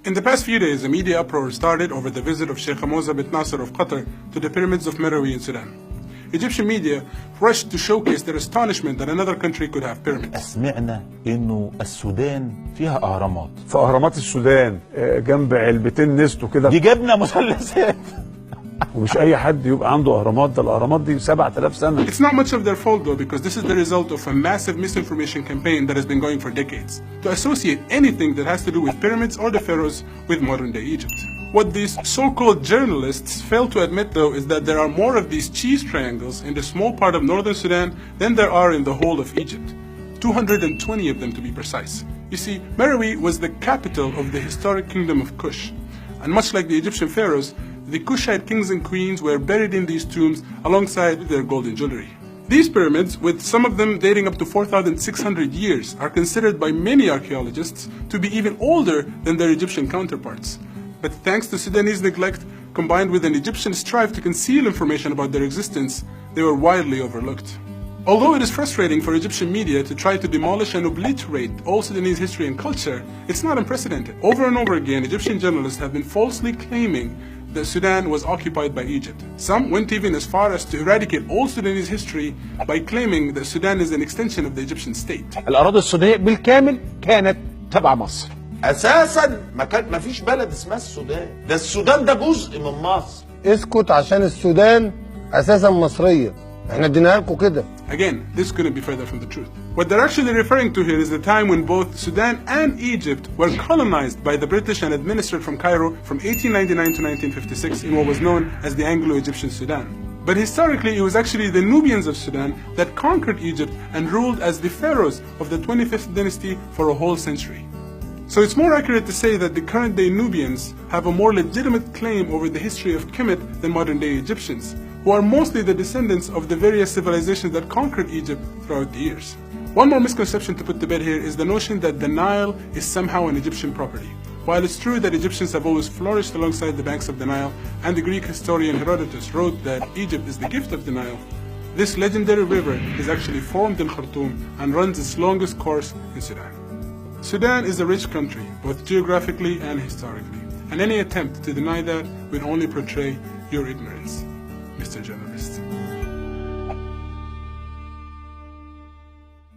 In the past few days, a media uproar started over the visit of Sheikh Hamza bin Nasser of Qatar to the pyramids of Meroe in Sudan. Egyptian media rushed to showcase their astonishment that another country could have pyramids. سمعنا إنه السودان فيها أهرامات. في أهرامات السودان جنب علبتين نستو كده. دي جبنة مثلثات. ومش أي حد يبقى عنده أهرامات، ده الأهرامات دي 7000 سنة. It's not much of their fault though, because this is the result of a massive misinformation campaign that has been going for decades to associate anything that has to do with pyramids or the pharaohs with modern-day Egypt. What these so-called journalists fail to admit though is that there are more of these cheese triangles in the small part of northern Sudan than there are in the whole of Egypt. 220 of them to be precise. You see, Meroe was the capital of the historic kingdom of Kush, and much like the Egyptian pharaohs, the Kushite kings and queens were buried in these tombs alongside their golden jewelry. These pyramids, with some of them dating up to 4,600 years, are considered by many archaeologists to be even older than their Egyptian counterparts. But thanks to Sudanese neglect, combined with an Egyptian strive to conceal information about their existence, they were widely overlooked. Although it is frustrating for Egyptian media to try to demolish and obliterate all Sudanese history and culture, it's not unprecedented. Over and over again, Egyptian journalists have been falsely claiming that Sudan was occupied by Egypt. Some went even as far as to eradicate all Sudanese history by claiming that Sudan is an extension of the Egyptian state. الأراضي السودانية بالكامل كانت تبع مصر. أساساً ما فيش بلد اسمها السودان، ده السودان ده جزء من مصر. اسكت عشان السودان أساساً مصرية. احنا اديناها لكم كده. Again, this couldn't be further from the truth. What they're actually referring to here is the time when both Sudan and Egypt were colonized by the British and administered from Cairo from 1899 to 1956 in what was known as the Anglo-Egyptian Sudan. But historically, it was actually the Nubians of Sudan that conquered Egypt and ruled as the pharaohs of the 25th dynasty for a whole century. So it's more accurate to say that the current-day Nubians have a more legitimate claim over the history of Kemet than modern-day Egyptians, who are mostly the descendants of the various civilizations that conquered Egypt throughout the years. One more misconception to put to bed here is the notion that the Nile is somehow an Egyptian property. While it's true that Egyptians have always flourished alongside the banks of the Nile, and the Greek historian Herodotus wrote that Egypt is the gift of the Nile, this legendary river is actually formed in Khartoum and runs its longest course in Sudan. Sudan is a rich country, both geographically and historically, and any attempt to deny that will only portray your ignorance, Mr. Journalist.